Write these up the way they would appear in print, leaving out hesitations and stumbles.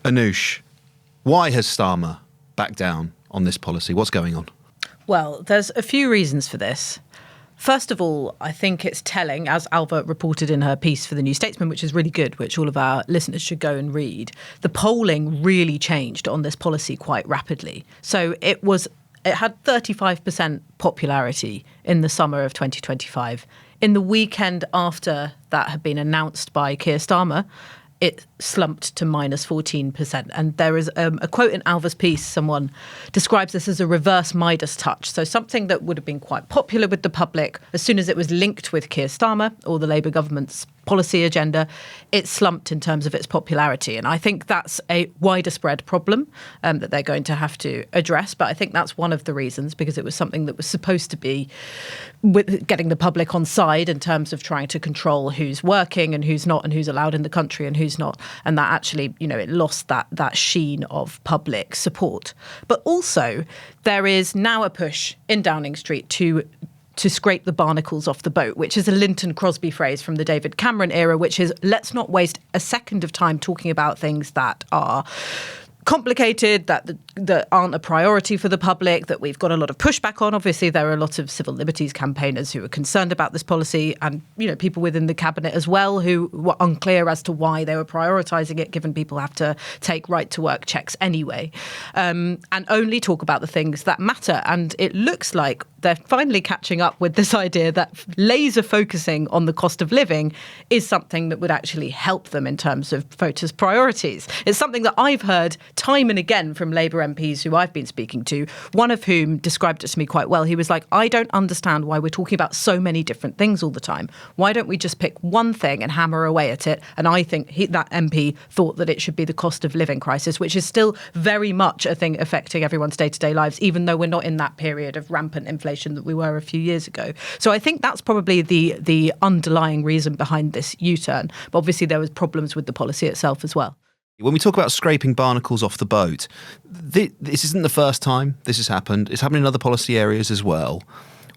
Anoosh, why has Starmer backed down on this policy? What's going on? Well, there's a few reasons for this. First of all, I think it's telling, as Ailbhe reported in her piece for the New Statesman, which is really good, which all of our listeners should go and read, the polling really changed on this policy quite rapidly. So it had 35% popularity in the summer of 2025. In the weekend after that had been announced by Keir Starmer, it slumped to minus 14%. And there is a quote in Ailbhe's piece, someone describes this as a reverse Midas touch. So something that would have been quite popular with the public, as soon as it was linked with Keir Starmer or the Labour government's policy agenda, it slumped in terms of its popularity. And I think that's a wider spread problem that they're going to have to address. But I think that's one of the reasons, because it was something that was supposed to be with getting the public on side in terms of trying to control who's working and who's not and who's allowed in the country and who's not. And that actually, it lost that sheen of public support. But also there is now a push in Downing Street to scrape the barnacles off the boat, which is a Linton Crosby phrase from the David Cameron era, which is, let's not waste a second of time talking about things that are complicated, that aren't a priority for the public, that we've got a lot of pushback on. Obviously, there are a lot of civil liberties campaigners who are concerned about this policy, and people within the cabinet as well who were unclear as to why they were prioritising it, given people have to take right to work checks anyway, and only talk about the things that matter. And it looks like they're finally catching up with this idea that laser focusing on the cost of living is something that would actually help them in terms of voters' priorities. It's something that I've heard time and again from Labour MPs who I've been speaking to, one of whom described it to me quite well. He was like, I don't understand why we're talking about so many different things all the time. Why don't we just pick one thing and hammer away at it? And I think that MP thought that it should be the cost of living crisis, which is still very much a thing affecting everyone's day-to-day lives, even though we're not in that period of rampant inflation that we were a few years ago. So I think that's probably the underlying reason behind this U-turn. But obviously there was problems with the policy itself as well. When we talk about scraping barnacles off the boat, this isn't the first time this has happened. It's happened in other policy areas as well.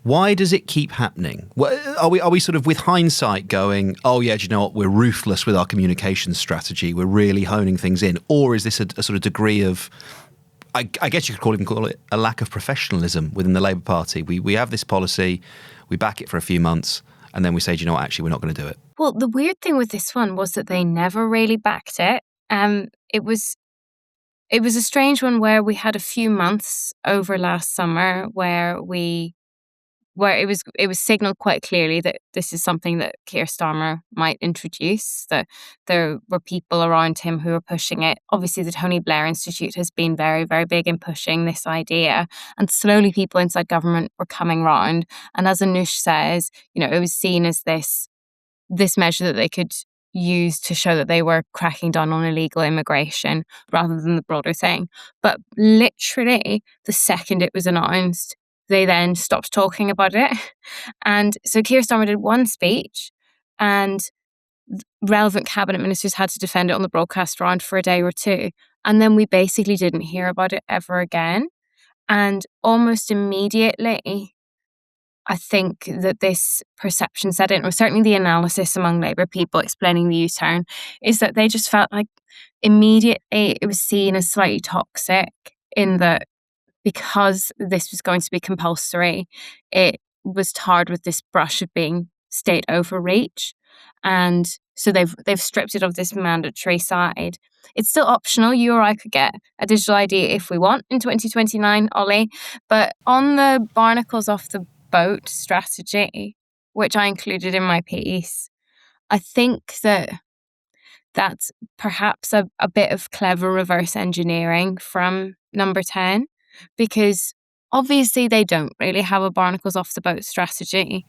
Why does it keep happening? Are we sort of with hindsight going, oh yeah, do you know what, we're ruthless with our communications strategy, we're really honing things in? Or is this a sort of degree of, I guess you could call it a lack of professionalism within the Labour Party? We have this policy, we back it for a few months, and then we say, do you know what, actually we're not going to do it. Well, the weird thing with this one was that they never really backed it. It was a strange one where we had a few months over last summer where it was signalled quite clearly that this is something that Keir Starmer might introduce, that there were people around him who were pushing it. Obviously, the Tony Blair Institute has been very, very big in pushing this idea, and slowly people inside government were coming round. And as Anoosh says, it was seen as this measure that they could use to show that they were cracking down on illegal immigration rather than the broader thing. But literally, the second it was announced, they then stopped talking about it. And so Keir Starmer did one speech, and relevant cabinet ministers had to defend it on the broadcast round for a day or two. And then we basically didn't hear about it ever again. And almost immediately, I think that this perception set in, or certainly the analysis among Labour people explaining the U-turn, is that they just felt like immediately it was seen as slightly toxic, in that because this was going to be compulsory, it was tarred with this brush of being state overreach. And so they've stripped it of this mandatory side. It's still optional. You or I could get a digital ID if we want in 2029, Oli. But on the barnacles off the boat strategy, which I included in my piece, I think that that's perhaps a bit of clever reverse engineering from Number 10, because obviously they don't really have a barnacles off the boat strategy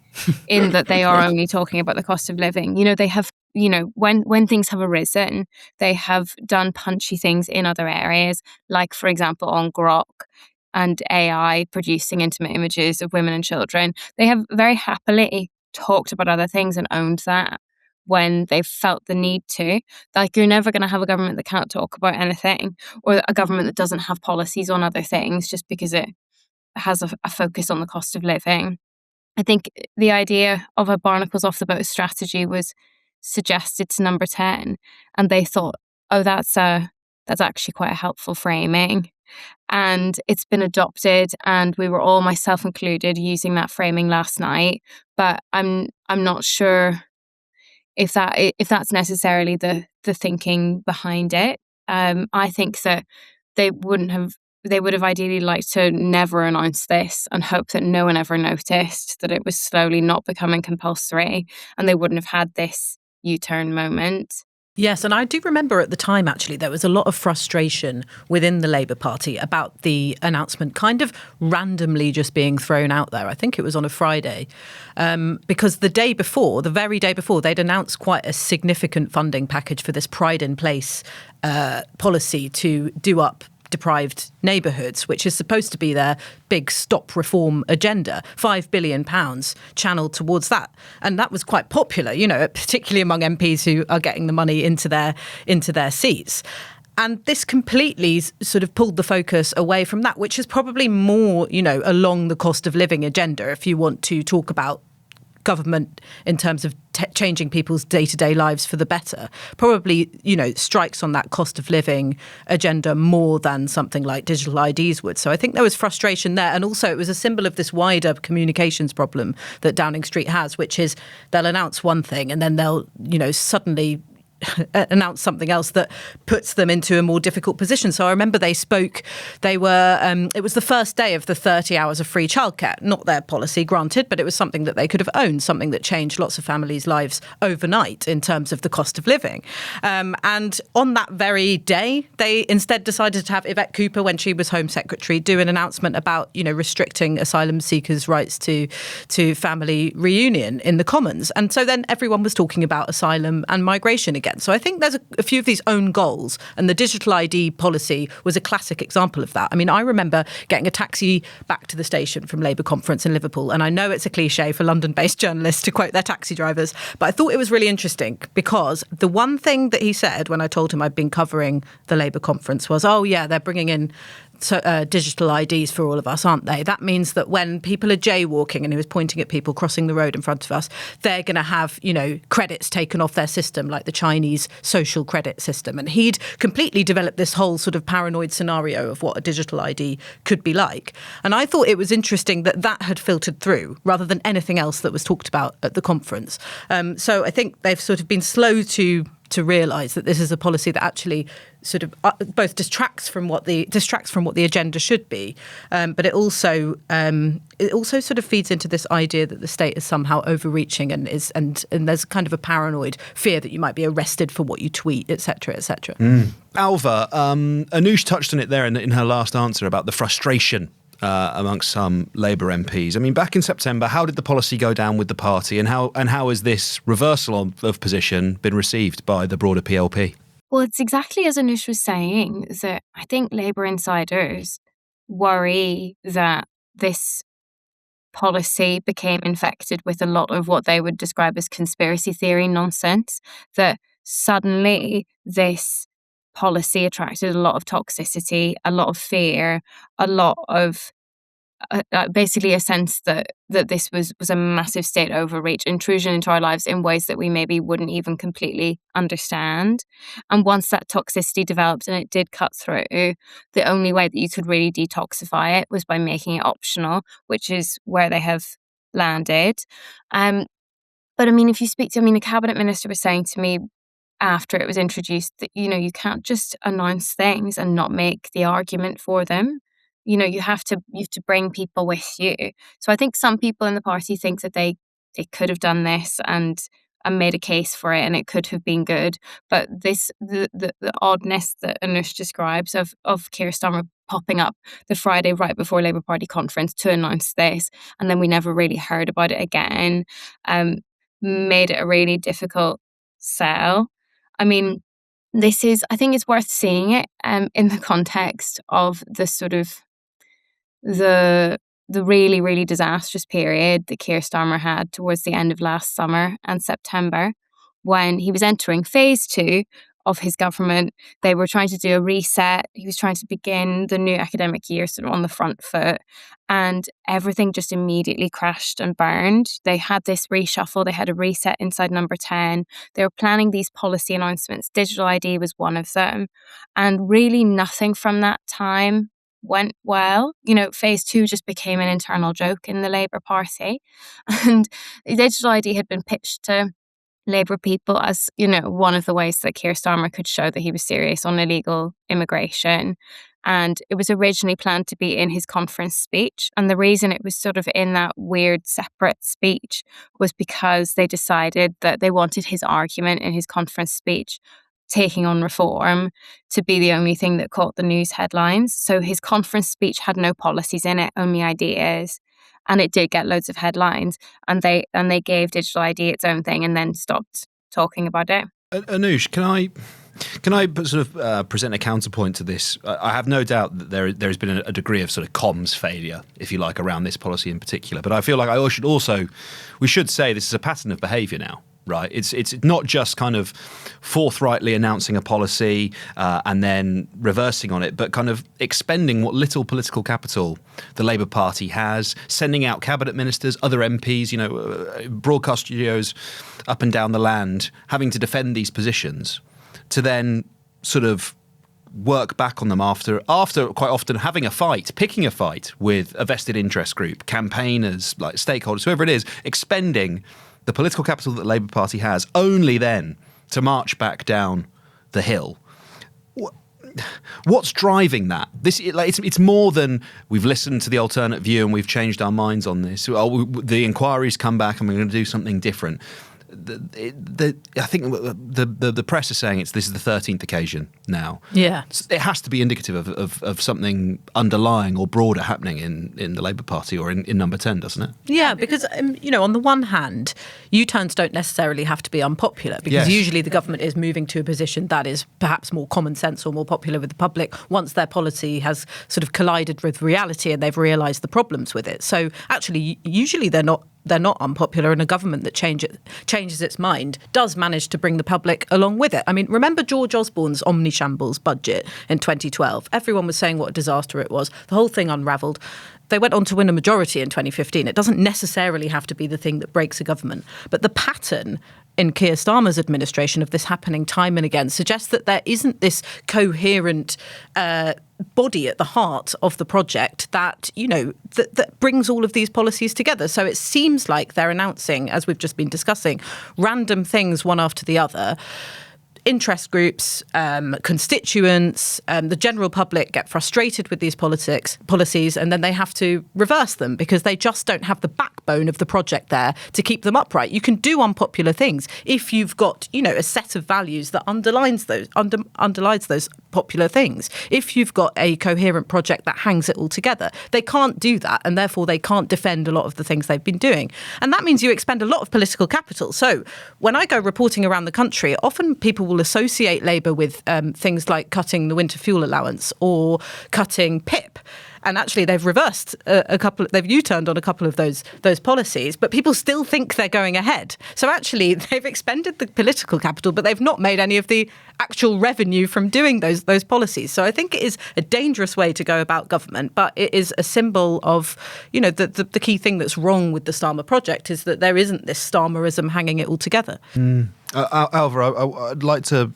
in that they are only talking about the cost of living. They have, when things have arisen, they have done punchy things in other areas, like, for example, on Grok and AI producing intimate images of women and children. They have very happily talked about other things and owned that when they've felt the need to. Like, you're never going to have a government that can't talk about anything, or a government that doesn't have policies on other things just because it has a focus on the cost of living. I think the idea of a barnacles off the boat strategy was suggested to Number 10, and they thought, oh, that's a that's actually quite a helpful framing. And it's been adopted, and we were all, myself included, using that framing last night. But I'm not sure if that's necessarily the thinking behind it. I think that they would have ideally liked to never announce this and hope that no one ever noticed that it was slowly not becoming compulsory, and they wouldn't have had this U-turn moment. Yes, and I do remember at the time, actually, there was a lot of frustration within the Labour Party about the announcement kind of randomly just being thrown out there. I think it was on a Friday, because the very day before, they'd announced quite a significant funding package for this Pride in Place policy to do up deprived neighbourhoods, which is supposed to be their big stop reform agenda, £5 billion channeled towards that. And that was quite popular, particularly among MPs who are getting the money into their seats. And this completely sort of pulled the focus away from that, which is probably more, along the cost of living agenda, if you want to talk about government in terms of changing people's day-to-day lives for the better, probably, strikes on that cost of living agenda more than something like digital IDs would. So I think there was frustration there. And also it was a symbol of this wider communications problem that Downing Street has, which is they'll announce one thing and then they'll, suddenly announce something else that puts them into a more difficult position. So I remember it was the first day of the 30 hours of free childcare, not their policy, granted, but it was something that they could have owned, something that changed lots of families' lives overnight in terms of the cost of living. And on that very day, they instead decided to have Yvette Cooper, when she was Home Secretary, do an announcement about, restricting asylum seekers' rights to family reunion in the Commons. And so then everyone was talking about asylum and migration again. So I think there's a few of these own goals, and the digital ID policy was a classic example of that. I mean, I remember getting a taxi back to the station from Labour conference in Liverpool, and I know it's a cliche for London-based journalists to quote their taxi drivers, but I thought it was really interesting because the one thing that he said when I told him I'd been covering the Labour conference was, oh yeah, they're bringing in digital IDs for all of us, aren't they? That means that when people are jaywalking, and he was pointing at people crossing the road in front of us, they're going to have, credits taken off their system, like the Chinese social credit system. And he'd completely developed this whole sort of paranoid scenario of what a digital ID could be like. And I thought it was interesting that had filtered through rather than anything else that was talked about at the conference. So I think they've sort of been slow to realise that this is a policy that actually sort of both distracts from what the agenda should be, but it also sort of feeds into this idea that the state is somehow overreaching and there's kind of a paranoid fear that you might be arrested for what you tweet, etc., etc. Ailbhe, Anoosh touched on it there in her last answer about the frustration amongst some Labour MPs. I mean, back in September, how did the policy go down with the party, and how has this reversal of position been received by the broader PLP? Well, it's exactly as Anoosh was saying, that I think Labour insiders worry that this policy became infected with a lot of what they would describe as conspiracy theory nonsense, that suddenly this policy attracted a lot of toxicity, a lot of fear, a lot of basically a sense that this was a massive state overreach, intrusion into our lives in ways that we maybe wouldn't even completely understand. And once that toxicity developed and it did cut through, the only way that you could really detoxify it was by making it optional, which is where they have landed. But I mean, if you speak to, a cabinet minister was saying to me after it was introduced that, you can't just announce things and not make the argument for them. You have to bring people with you. So I think some people in the party think that they could have done this and made a case for it and it could have been good. But the oddness that Anoosh describes of Keir Starmer popping up the Friday right before Labour Party conference to announce this, and then we never really heard about it again, made it a really difficult sell. I mean, I think it's worth seeing it in the context of the sort of the really, really disastrous period that Keir Starmer had towards the end of last summer and September, when he was entering phase 2 of his government. They were trying to do a reset. He was trying to begin the new academic year sort of on the front foot. And everything just immediately crashed and burned. They had this reshuffle. They had a reset inside Number 10. They were planning these policy announcements. Digital ID was one of them. And really nothing from that time went well. Phase 2 just became an internal joke in the Labour Party. And digital ID had been pitched to Labour people as, one of the ways that Keir Starmer could show that he was serious on illegal immigration. And it was originally planned to be in his conference speech. And the reason it was sort of in that weird separate speech was because they decided that they wanted his argument in his conference speech, taking on reform, to be the only thing that caught the news headlines. So his conference speech had no policies in it, only ideas. And it did get loads of headlines, and they gave digital ID its own thing and then stopped talking about it. Anoosh, can I sort of present a counterpoint to this? I have no doubt that there has been a degree of sort of comms failure, if you like, around this policy in particular. But I feel like we should say this is a pattern of behaviour now. Right, it's not just kind of forthrightly announcing a policy and then reversing on it, but kind of expending what little political capital the Labour Party has, sending out cabinet ministers, other MPs, broadcast studios up and down the land, having to defend these positions, to then sort of work back on them after quite often having a fight, picking a fight with a vested interest group, campaigners, like stakeholders, whoever it is, expending the political capital that the Labour Party has, only then to march back down the hill. What's driving that? It's more than we've listened to the alternate view and we've changed our minds on this. The inquiries come back and we're going to do something different. I think the press is saying this is the 13th occasion now. Yeah. It has to be indicative of something underlying or broader happening in the Labour Party or in Number 10, doesn't it? Yeah, because, on the one hand, U-turns don't necessarily have to be unpopular, because usually the government is moving to a position that is perhaps more common sense or more popular with the public once their policy has sort of collided with reality and they've realised the problems with it. So actually, usually they're not unpopular, and a government that changes its mind does manage to bring the public along with it. I mean, remember George Osborne's omnishambles budget in 2012? Everyone was saying what a disaster it was. The whole thing unravelled. They went on to win a majority in 2015. It doesn't necessarily have to be the thing that breaks a government. But the pattern in Keir Starmer's administration of this happening time and again suggests that there isn't this coherent body at the heart of the project that, that brings all of these policies together. So it seems like they're announcing, as we've just been discussing, random things one after the other. Interest groups, constituents, the general public get frustrated with these policies, and then they have to reverse them because they just don't have the backbone of the project there to keep them upright. You can do unpopular things if you've got, a set of values that underlines those popular things. If you've got a coherent project that hangs it all together, they can't do that, and therefore they can't defend a lot of the things they've been doing. And that means you expend a lot of political capital. So when I go reporting around the country, often people will associate Labour with things like cutting the winter fuel allowance or cutting PIP. And actually, they've reversed they've U-turned on a couple of those policies, but people still think they're going ahead. So actually, they've expended the political capital, but they've not made any of the actual revenue from doing those policies. So I think it is a dangerous way to go about government, but it is a symbol of, the key thing that's wrong with the Starmer project is that there isn't this Starmerism hanging it all together. Ailbhe, I'd like to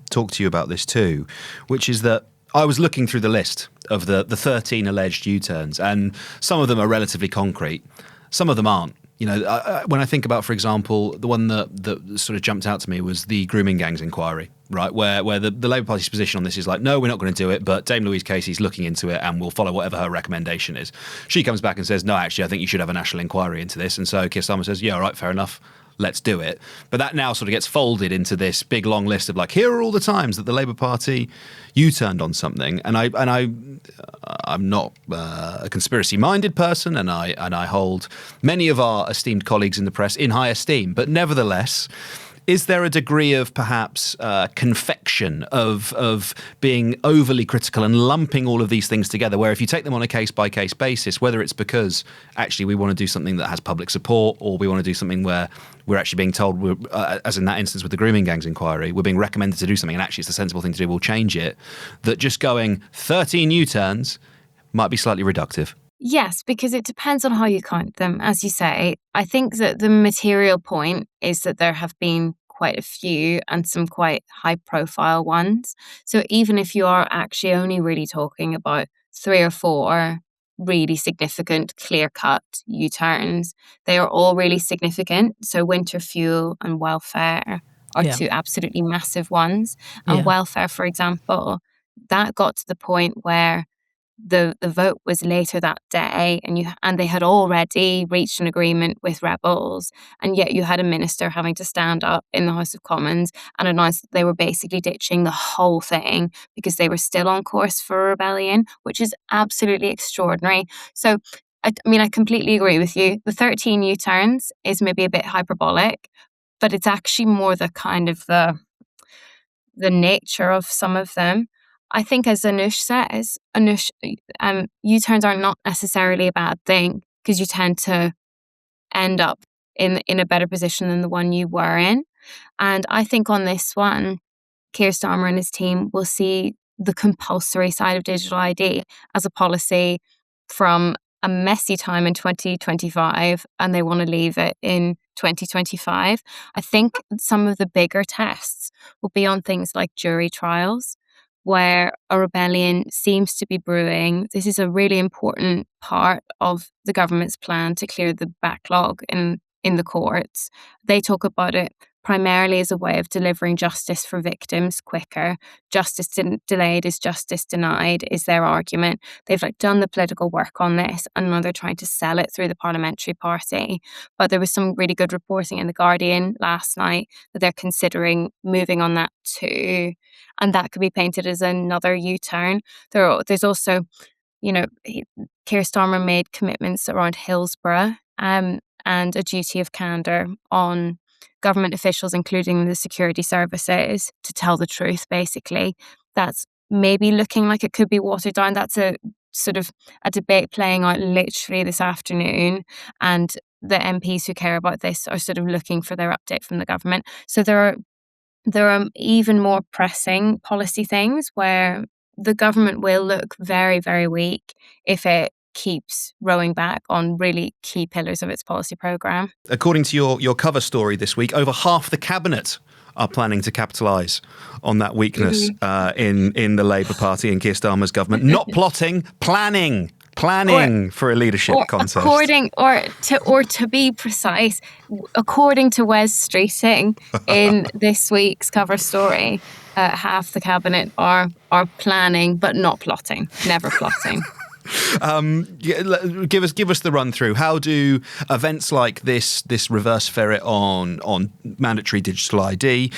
talk to you about this too, which is that I was looking through the list of the 13 alleged U-turns, and some of them are relatively concrete. Some of them aren't. When I think about, for example, the one that sort of jumped out to me was the grooming gangs inquiry, right? Where the Labour Party's position on this is like, no, we're not going to do it, but Dame Louise Casey's looking into it and we'll follow whatever her recommendation is. She comes back and says, no, actually, I think you should have a national inquiry into this. And so Keir Starmer says, yeah, all right, fair enough. Let's do it. But that now sort of gets folded into this big long list of like, here are all the times that the Labour Party U-turned on something. And I'm not a conspiracy-minded person, and I hold many of our esteemed colleagues in the press in high esteem. But nevertheless, Is there a degree of perhaps confection of being overly critical and lumping all of these things together, where if you take them on a case-by-case basis, whether it's because actually we want to do something that has public support, or we want to do something where we're actually being told, as in that instance with the grooming gangs inquiry, we're being recommended to do something and actually it's the sensible thing to do, we'll change it, that just going 13 U-turns might be slightly reductive? Yes, because it depends on how you count them. As you say, I think that the material point is that there have been quite a few and some quite high-profile ones. So even if you are actually only really talking about 3 or 4 really significant, clear-cut U-turns, they are all really significant. So winter fuel and welfare are 2 absolutely massive ones. And welfare, for example, that got to the point where the vote was later that day, and they had already reached an agreement with rebels, and yet you had a minister having to stand up in the House of Commons and announce that they were basically ditching the whole thing because they were still on course for a rebellion, which is absolutely extraordinary. So, I mean, I completely agree with you. The 13 U-turns is maybe a bit hyperbolic, but it's actually more the kind of the nature of some of them. I think, as Anoosh says, U-turns are not necessarily a bad thing because you tend to end up in a better position than the one you were in. And I think on this one, Keir Starmer and his team will see the compulsory side of digital ID as a policy from a messy time in 2025, and they want to leave it in 2025. I think some of the bigger tests will be on things like jury trials, where a rebellion seems to be brewing. This is a really important part of the government's plan to clear the backlog in the courts. They talk about it primarily as a way of delivering justice for victims quicker. Justice delayed is justice denied, is their argument. They've done the political work on this, and now they're trying to sell it through the parliamentary party. But there was some really good reporting in The Guardian last night that they're considering moving on that too. And that could be painted as another U-turn. There's also, Keir Starmer made commitments around Hillsborough and a duty of candour on government officials, including the security services, to tell the truth, basically. That's maybe looking like it could be watered down. That's a sort of a debate playing out literally this afternoon, and the MPs who care about this are sort of looking for their update from the government. So there are even more pressing policy things where the government will look very, very weak if it keeps rowing back on really key pillars of its policy programme. According to your cover story this week, over half the cabinet are planning to capitalise on that weakness in the Labour Party and Keir Starmer's government. Not plotting, planning for a leadership contest. To be precise, according to Wes Streeting in this week's cover story, half the cabinet are planning but not plotting, never plotting. Give us the run through. How do events like this reverse ferret on mandatory digital ID?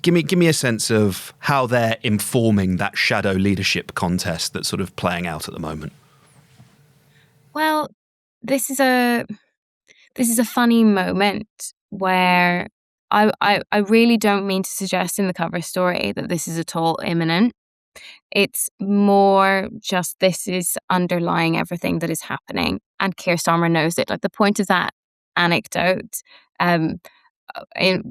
Give me a sense of how they're informing that shadow leadership contest that's sort of playing out at the moment. Well, this is a funny moment where I really don't mean to suggest in the cover story that this is at all imminent. It's more just this is underlying everything that is happening, and Keir Starmer knows it. The point of that anecdote, in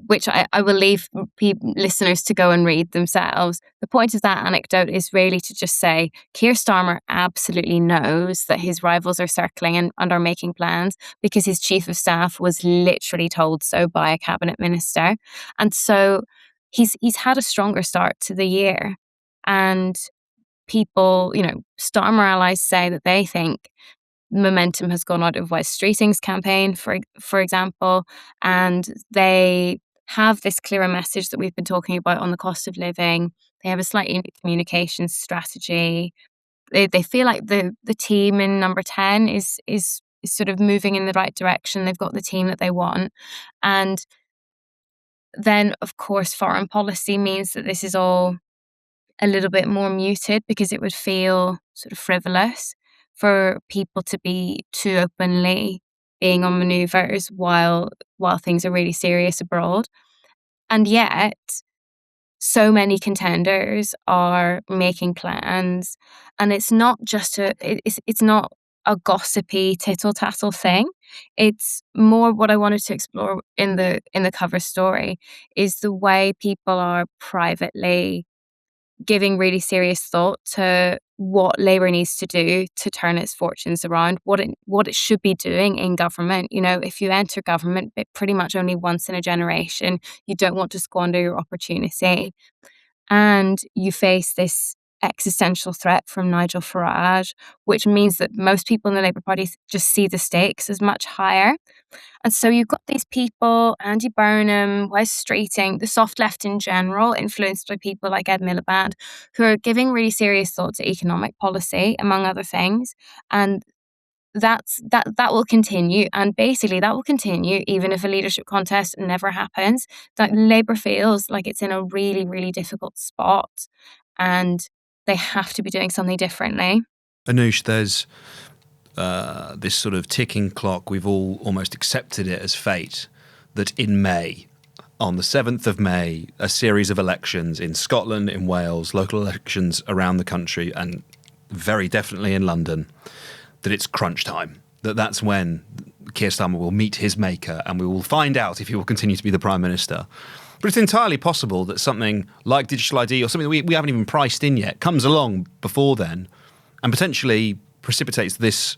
which I will leave listeners to go and read themselves. The point of that anecdote is really to just say Keir Starmer absolutely knows that his rivals are circling and are making plans because his chief of staff was literally told so by a cabinet minister. And so he's had a stronger start to the year. And people, Starmer allies say that they think momentum has gone out of Wes Streeting's campaign, for example, and they have this clearer message that we've been talking about on the cost of living. They have a slightly new communications strategy. They feel like the team in number 10 is sort of moving in the right direction. They've got the team that they want. And then, of course, foreign policy means that this is all a little bit more muted because it would feel sort of frivolous for people to be too openly being on manoeuvres while things are really serious abroad. And yet, so many contenders are making plans, and it's not just it's not a gossipy tittle tattle thing. It's more what I wanted to explore in the cover story is the way people are privately giving really serious thought to what Labour needs to do to turn its fortunes around, what it should be doing in government. You know, if you enter government pretty much only once in a generation, you don't want to squander your opportunity. And you face this existential threat from Nigel Farage, which means that most people in the Labour Party just see the stakes as much higher. And so you've got these people, Andy Burnham, Wes Streeting, the soft left in general, influenced by people like Ed Miliband, who are giving really serious thought to economic policy, among other things. And that will continue, and basically that will continue even if a leadership contest never happens. That Labour feels like it's in a really, really difficult spot, and they have to be doing something differently. Anoosh, there's this sort of ticking clock. We've all almost accepted it as fate that in May, on the 7th of May, a series of elections in Scotland, in Wales, local elections around the country, and very definitely in London, that it's crunch time, that's when Keir Starmer will meet his maker and we will find out if he will continue to be the Prime Minister. But it's entirely possible that something like Digital ID or something that we haven't even priced in yet comes along before then and potentially precipitates this.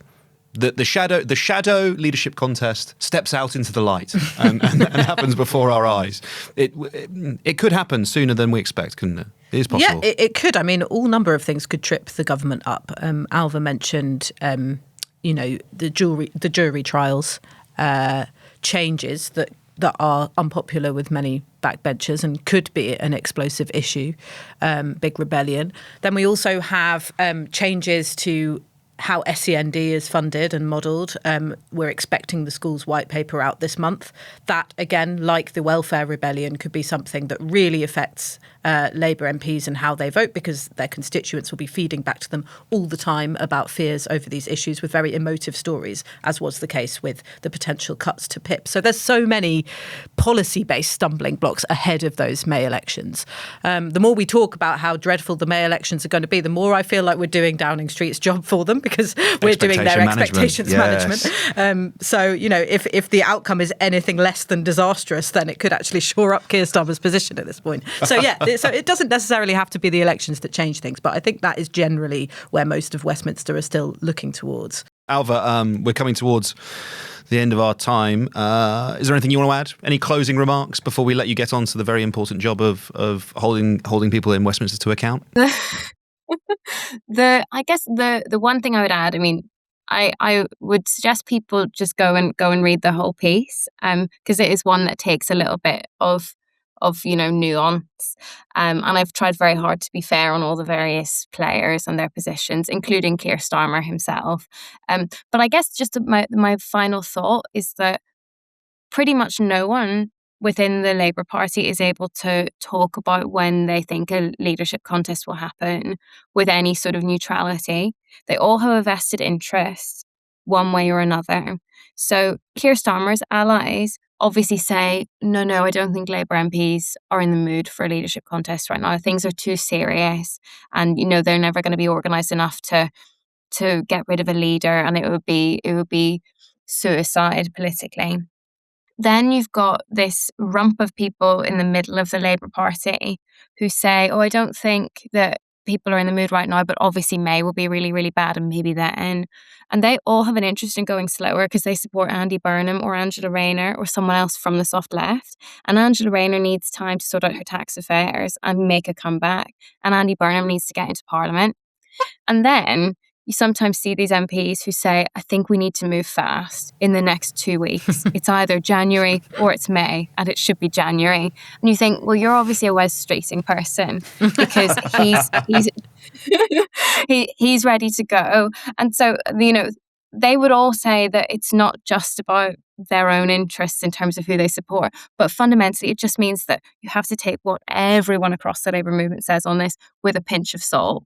The shadow leadership contest steps out into the light and happens before our eyes. It could happen sooner than we expect, couldn't it? It is possible. Yeah, it could. I mean, all number of things could trip the government up. Ailbhe mentioned, the jury trials changes that are unpopular with many backbenchers and could be an explosive issue, big rebellion. Then we also have changes to how SEND is funded and modelled. We're expecting the school's white paper out this month. That, again, like the welfare rebellion, could be something that really affects Labour MPs and how they vote, because their constituents will be feeding back to them all the time about fears over these issues with very emotive stories, as was the case with the potential cuts to PIP. So there's so many policy-based stumbling blocks ahead of those May elections. The more we talk about how dreadful the May elections are going to be, the more I feel like we're doing Downing Street's job for them, because we're doing their expectations management. So, if the outcome is anything less than disastrous, then it could actually shore up Keir Starmer's position at this point. So, so it doesn't necessarily have to be the elections that change things, but I think that is generally where most of Westminster are still looking towards. Ailbhe, we're coming towards the end of our time. Is there anything you want to add? Any closing remarks before we let you get on to the very important job of holding people in Westminster to account? I guess the one thing I would add, I mean, I would suggest people just go and read the whole piece, because it is one that takes a little bit of nuance, and I've tried very hard to be fair on all the various players and their positions, including Keir Starmer himself. But I guess just my final thought is that pretty much no one within the Labour Party is able to talk about when they think a leadership contest will happen with any sort of neutrality. They all have a vested interest one way or another. So Keir Starmer's allies obviously say, no, I don't think Labour MPs are in the mood for a leadership contest right now. Things are too serious, and they're never going to be organised enough to get rid of a leader, and it would be suicide politically. Then you've got this rump of people in the middle of the Labour Party who say, I don't think that people are in the mood right now, but obviously May will be really, really bad, and maybe then. And they all have an interest in going slower because they support Andy Burnham or Angela Rayner or someone else from the soft left. And Angela Rayner needs time to sort out her tax affairs and make a comeback. And Andy Burnham needs to get into Parliament. And then you sometimes see these MPs who say, I think we need to move fast in the next 2 weeks. It's either January or it's May, and it should be January. And you think, well, you're obviously a Wes Streeting person because he's ready to go. And so, they would all say that it's not just about their own interests in terms of who they support, but fundamentally it just means that you have to take what everyone across the Labour movement says on this with a pinch of salt.